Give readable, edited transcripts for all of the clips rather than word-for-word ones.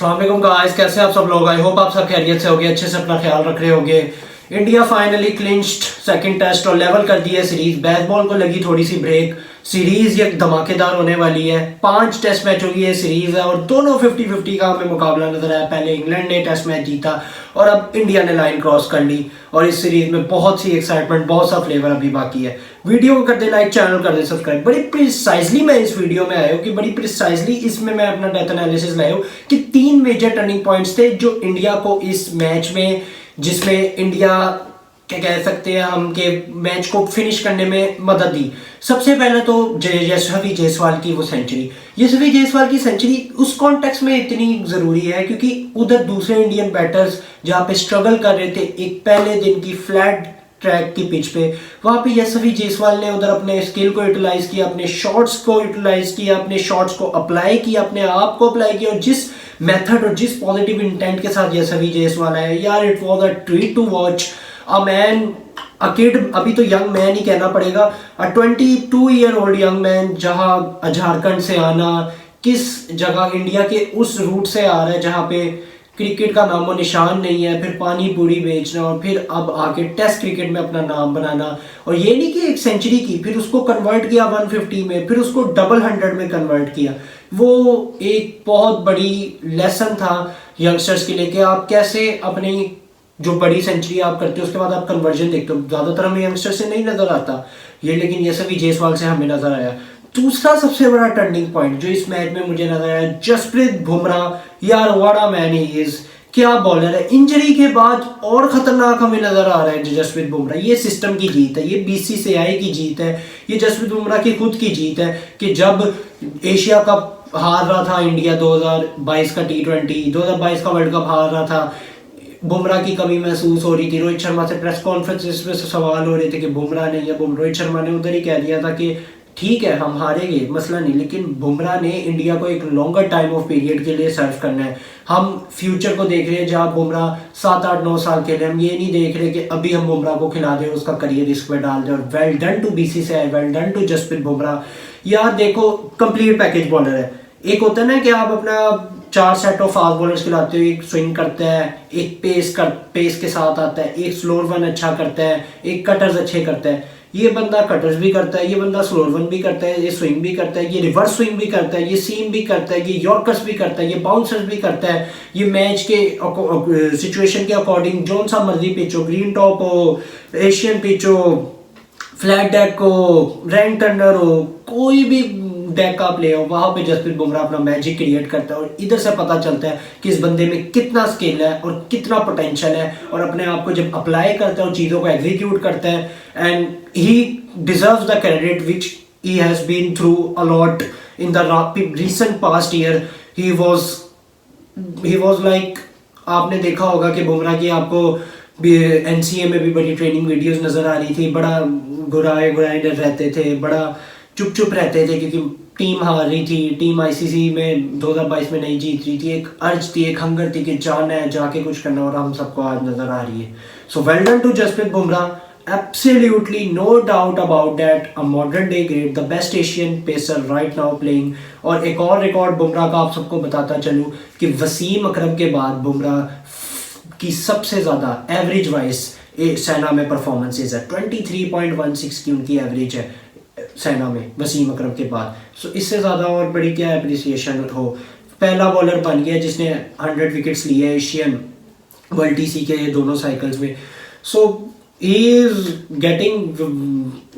अस्सलाम गाइस, कैसे आप सब लोग। आई होप आप सब खैरियत से होगे, अच्छे से अपना ख्याल रख रहे होगे। India finally clinched second test और लेवल कर दिया सीरीज। बेसबॉल को लगी थोड़ी सी ब्रेक। सीरीज ये धमाकेदार होने वाली है। 5 टेस्ट मैचों की ये सीरीज है और दोनों 50-50 का हमें मुकाबला नजर आया। पहले इंग्लैंड ने टेस्ट मैच जीता और अब इंडिया ने लाइन क्रॉस कर ली और इस सीरीज में बहुत सी एक्साइटमेंट, बहुत सा फ्लेवर अभी बाकी है। वीडियो को कर दे लाइक, चैनल कर दे सब्सक्राइब। बड़ी प्रिसाइजली मैं इस वीडियो में आया हूँ कि बड़ी प्रिसाइजली इसमें मैं अपना डेथ एनालिसिस लाया हूँ कि 3 मेजर टर्निंग पॉइंट्स थे जो इंडिया को इस मैच में, जिसमें इंडिया क्या कह सकते हैं हम के मैच को फिनिश करने में मदद दी। सबसे पहले तो यशस्वी जायसवाल की वो सेंचुरी। यशस्वी जायसवाल की सेंचुरी उस कॉन्टेक्स्ट में इतनी जरूरी है क्योंकि उधर दूसरे इंडियन बैटर्स जहां पे स्ट्रगल कर रहे थे एक पहले दिन की फ्लैट ट्रैक की पिच पे, वहां पे यशस्वी जायसवाल ने उधर अपने स्किल को यूटिलाइज किया, अपने शॉट्स को यूटिलाइज किया, अपने शॉट्स को अप्लाई किया, अपने आप को अप्लाई किया और जिस मेथड और जिस पॉजिटिव इंटेंट के साथ यशस्वी जायसवाल है यार, it was a treat to watch. A man, a kid, अभी तो यंग मैन ही कहना पड़ेगा, अ 22-year-old यंग मैन, जहां झारखंड से आना, किस जगह इंडिया के उस रूट से आ रहा है जहां पे क्रिकेट का नामो निशान नहीं है, फिर पानी पूरी बेचना और फिर अब आके टेस्ट क्रिकेट में अपना नाम बनाना। और ये नहीं कि एक सेंचुरी की, फिर उसको कन्वर्ट किया 150 में, फिर उसको डबल 100 में कन्वर्ट किया। वो एक बहुत बड़ी लेसन था यंगस्टर्स के लिए कि आप कैसे अपनी जो बड़ी सेंचुरी आप करते हो उसके बाद आप कन्वर्जन देखते हो। ज्यादातर हमें यंगस्टर से नहीं नजर आता ये, लेकिन यशस्वी जायसवाल से हमें नजर आया। दूसरा सबसे बड़ा टर्निंग पॉइंट जो इस मैच में मुझे नजर आया, जसप्रीत बुमराह। यार what a man he is, क्या बॉलर है। इंजरी के बाद और खतरनाक हमें नजर आ रहा है जसप्रीत बुमराह। ये सिस्टम की जीत है, ये बीसीसीआई की जीत है, ये जसप्रीत बुमराह की खुद की जीत है कि जब एशिया कप हार रहा था इंडिया, 2022 का T20, 2022 का वर्ल्ड कप हार रहा था, बुमराह की कमी महसूस हो रही थी। रोहित शर्मा से प्रेस कॉन्फ्रेंस में सवाल हो रहे थे कि बुमराह नहीं है। रोहित शर्मा ने उधर ही कह दिया था कि ठीक है हम हारेंगे, मसला नहीं, लेकिन बुमराह ने इंडिया को एक लॉन्गर टाइम ऑफ पीरियड के लिए सर्व करना है। हम फ्यूचर को देख रहे हैं जहां बुमराह 7-8-9 साल के लिए, हम ये नहीं देख रहे कि अभी हम बुमराह को खिला दें, उसका करियर रिस्क में डाल दें। और well done to BCCI, well done to Jasprit Bumrah. यार देखो, कंप्लीट पैकेज बॉलर है। एक होता है ना कि आप अपना 4 सेट ऑफ फास्ट बॉलर्स खिलाते हो, एक स्विंग करता है, एक पेस के साथ आता है, एक स्लोअर वन अच्छा करता है, एक कटर्स अच्छे करता है। ये बंदा कटर्स भी करता है, ये बंदा स्लोअर वन भी करता है, ये स्विंग भी करता है, ये रिवर्स स्विंग भी करता है, ये सीम भी करता है, ये यॉर्कर्स भी करता है, ये बाउंसर्स भी करता है। ये मैच के सिचुएशन के अकॉर्डिंग जो सा मर्जी पिच हो, ग्रीन टॉप हो, एशियन पिच हो, फ्लैट डेक हो, रैंक टर्नर हो, कोई भी डेक का प्ले हो, वहां पे जसप्रीत बुमराह अपना मैजिक क्रिएट करता है। और इधर से पता चलता है कि इस बंदे में कितना स्किल है और कितना पोटेंशियल है। और अपने आप को जब अप्लाई करता है और चीज़ों को एग्जीक्यूट करता है, and he deserves the credit which he has been through a lot in the recent past year। He was like, आपने देखा होगा कि बुमराह की आपको एनसीए में भी बड़ी ट्रेनिंग वीडियोस नजर आ रही थी। बड़ा घुराए रहते थे, बड़ा चुप रहते थे क्योंकि टीम हार रही थी, टीम आईसीसी में 2022 में नहीं जीत रही थी। एक अर्ज थी, एक हंगर थी कि जाना है, जाके कुछ करना, और हम सबको आज नजर आ रही है। So well done to Jasprit Bumrah, absolutely no doubt about that, a modern day great, the best Asian pacer right now playing। और एक और रिकॉर्ड बुमराह का आप सबको बताता चलूं कि वसीम अकरम के बाद बुमराह की सबसे ज्यादा एवरेज वाइज सेना में परफॉर्मेंसेज है। 23.16 की उनकी एवरेज है सेना में वसीम अकरम के बाद। सो इससे ज़्यादा और बड़ी क्या एप्रिसिएशन हो। पहला बॉलर बन गया जिसने 100 विकेट्स लिए एशियन वर्ल्ड टीसी के दोनों साइकिल्स में। So he is getting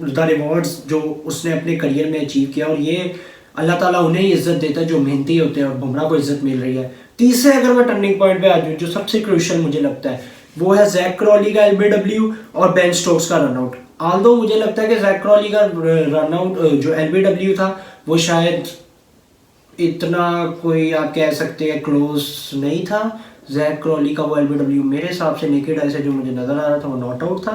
the rewards जो उसने अपने करियर में अचीव किया, और ये अल्लाह ताला उन्हें ही इज्जत देता है जो मेहनती होते हैं, और बुमराह को इज्जत मिल रही है। तीसरे अगर मैं टर्निंग पॉइंट पे आ जाऊँ, जो सबसे क्रूशियल मुझे लगता है वो है जैक क्रॉली का एलबीडब्ल्यू और बेन स्टोक्स का रनआउट। आल्दो मुझे लगता है कि जैक क्रॉली का रनआउट जो एलबीडब्ल्यू था वो शायद इतना कोई आप कह सकते हैं क्लोज नहीं था। जैक क्रॉली का वो एलबीडब्ल्यू मेरे हिसाब से नेकेड आई से जो मुझे नजर आ रहा था वो नॉट आउट था।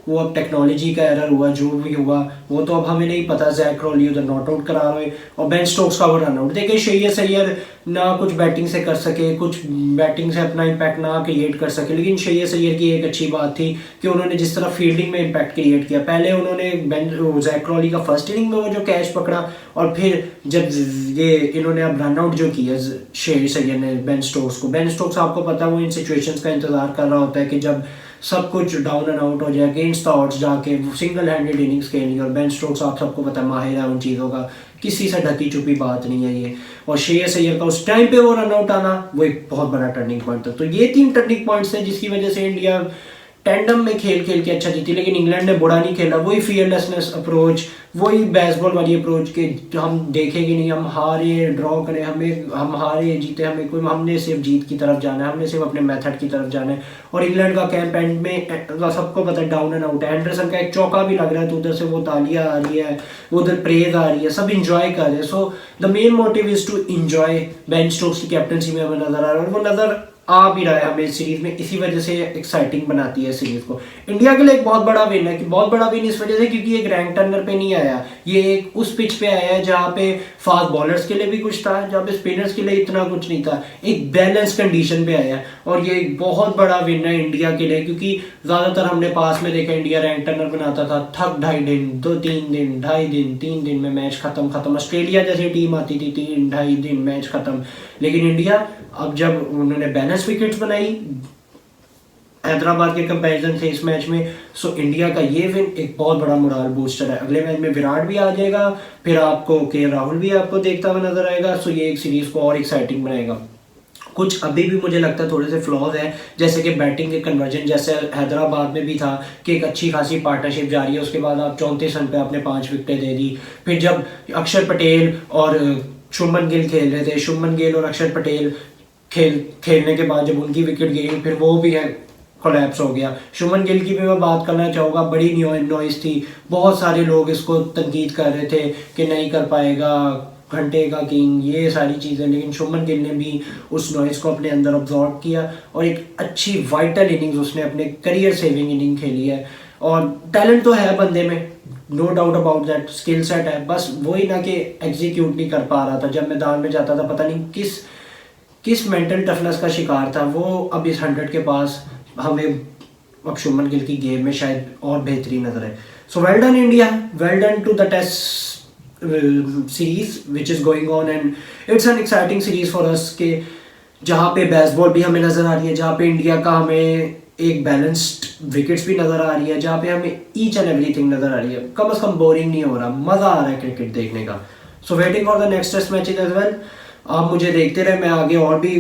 वो अब टेक्नोलॉजी का एरर हुआ, जो भी हुआ वो तो अब हमें नहीं पता। जैक क्रॉली उधर नॉट आउट करा रहे और बेन स्टोक्स का वो रन आउट। देखिए श्रेयस अय्यर ना कुछ बैटिंग से कर सके, कुछ बैटिंग से अपना इम्पैक्ट ना क्रिएट कर सके, लेकिन श्रेयस अय्यर की एक अच्छी बात थी कि उन्होंने जिस तरह फील्डिंग में इम्पैक्ट क्रिएट किया, पहले उन्होंने जैक क्रॉली का फर्स्ट इनिंग में वो जो कैच पकड़ा, और फिर जब ये इन्होंने अब रन आउट जो किया श्रेयस अय्यर ने बेन स्टोक्स को, बेन स्टोक्स आपको पता है वो इन सिचुएशंस का इंतजार कर रहा होता है कि जब सब कुछ डाउन एंड आउट हो जाए, अगेंस्ट द ऑड्स जाके सिंगल हैंडेड इनिंग्स खेलनी। और बेन स्टोक्स आप सबको पता है माहिर है उन चीज़ों का, किसी से ढकी छुपी बात नहीं है ये। और श्रेयस अय्यर का उस टाइम पे वो रन आउट आना वो एक बहुत बड़ा टर्निंग पॉइंट था। तो ये 3 टर्निंग पॉइंट्स थे जिसकी वजह से इंडिया टैंडम में खेल के अच्छा जीती। लेकिन इंग्लैंड ने बुरा नहीं खेला, वही फियरलेसनेस अप्रोच, वही बेसबॉल वाली अप्रोच के हम देखेंगे नहीं, हम हारे ड्रॉ करें, हम हारे जीते, हमें कोई, हमने सिर्फ जीत की तरफ जाना है, हमने सिर्फ अपने मेथड की तरफ जाना है। और इंग्लैंड का कैंप एंड में सबको पता है डाउन एंड आउट है। एंडरसन का एक चौका भी लग रहा है तो उधर से वो तालियां आ रही है, उधर प्रेज आ रही है, सब इंजॉय कर रहे हैं। So the main motive is to enjoy. Ben Stokes की कैप्टनसी में हमें नजर आ रहा है, और वो नजर आ भी रहा है हमें सीरीज में, इसी वजह से एक्साइटिंग बनाती है सीरीज को। इंडिया के लिए एक बहुत बड़ा विन है, कि बहुत बड़ा विन इस वजह से क्योंकि एक रैंक टर्नर पे नहीं आया, ये एक उस पिच पे आया है जहाँ पे फास्ट बॉलर्स के लिए भी कुछ था, जहाँ पे स्पिनर्स के लिए इतना कुछ नहीं था, एक बैलेंस कंडीशन पे आया। और ये एक बहुत बड़ा विन है इंडिया के लिए, क्योंकि ज्यादातर हमने पास में देखा इंडिया रैंक टर्नर बनाता था, थक 2.5 दिन 2-3 दिन 2.5 दिन 3 दिन में मैच खत्म। ऑस्ट्रेलिया जैसी टीम आती थी 3-2.5 दिन मैच खत्म। लेकिन इंडिया अब जब उन्होंने बैलेंस विकेट्स बनाई हैदराबाद के कंपैरिजन से इस मैच में, सो इंडिया का ये विन एक बहुत बड़ा मोरल बूस्टर है। अगले मैच में विराट भी आ जाएगा, फिर आपको के राहुल भी आपको देखता हुआ नजर आएगा। सो ये एक सीरीज को और एक्साइटिंग बनाएगा। कुछ अभी भी मुझे लगता है थोड़े से फ्लॉज है, जैसे कि बैटिंग के कन्वर्जन, जैसे हैदराबाद में भी था कि एक अच्छी खासी पार्टनरशिप जारी है, उसके बाद आप 34 रन पे आपने 5 विकेटें दे दी। फिर जब अक्षर पटेल और शुभमन गिल खेल रहे थे, शुभमन गिल और अक्षर पटेल खेलने के बाद जब उनकी विकेट गिरी, फिर वो भी है कोलैप्स हो गया। शुभमन गिल की भी मैं बात करना चाहूँगा, बड़ी नॉइस थी, बहुत सारे लोग इसको तनकीद कर रहे थे कि नहीं कर पाएगा, घंटे का किंग, ये सारी चीज़ें। लेकिन शुभमन गिल ने भी उस नॉइस को अपने अंदर ऑब्जॉर्व किया और एक अच्छी वाइटल इनिंग्स उसने अपने करियर सेविंग इनिंग खेली है। और टैलेंट तो है बंदे में, no doubt about that, skill set है, बस वही ना कि एग्जीक्यूट नहीं कर पा रहा था। जब मैदान में जाता था पता नहीं किस मेंटल टफनेस का शिकार था वो। अब इस 100 के पास हमें अब शुभमन गिल की गेम में शायद और बेहतरी नजर है। So well done India, well done to the test series which is going on, and it's an exciting series for us के जहाँ पे बेसबॉल भी हमें नजर आ रही है, जहाँ पे इंडिया का हमें एक बैलेंस्ड विकेट्स भी नजर आ रही है, जहाँ पे हमें ईच एंड एवरीथिंग नजर आ रही है। कम से कम बोरिंग नहीं हो रहा, मजा आ रहा है क्रिकेट देखने का। So waiting for the next test matches as well. आप मुझे देखते रहे, मैं आगे और भी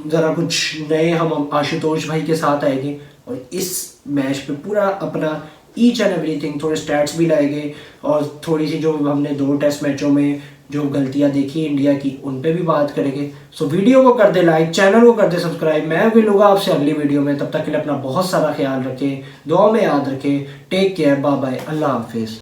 ज़रा कुछ नए हम आशुतोष भाई के साथ आएंगे और इस मैच पे पूरा अपना ईच एंड एवरीथिंग, थोड़े स्टैट्स भी लाएंगे और थोड़ी सी जो हमने 2 टेस्ट मैचों में जो गलतियां देखी इंडिया की उन पे भी बात करेंगे। सो वीडियो को कर दे लाइक, चैनल को कर दे सब्सक्राइब। मैं मिलूंगा आपसे अगली वीडियो में, तब तक के लिए अपना बहुत सारा ख्याल रखें, दुआ में याद रखें। टेक केयर, बाय बाय, अल्लाह हाफिज़।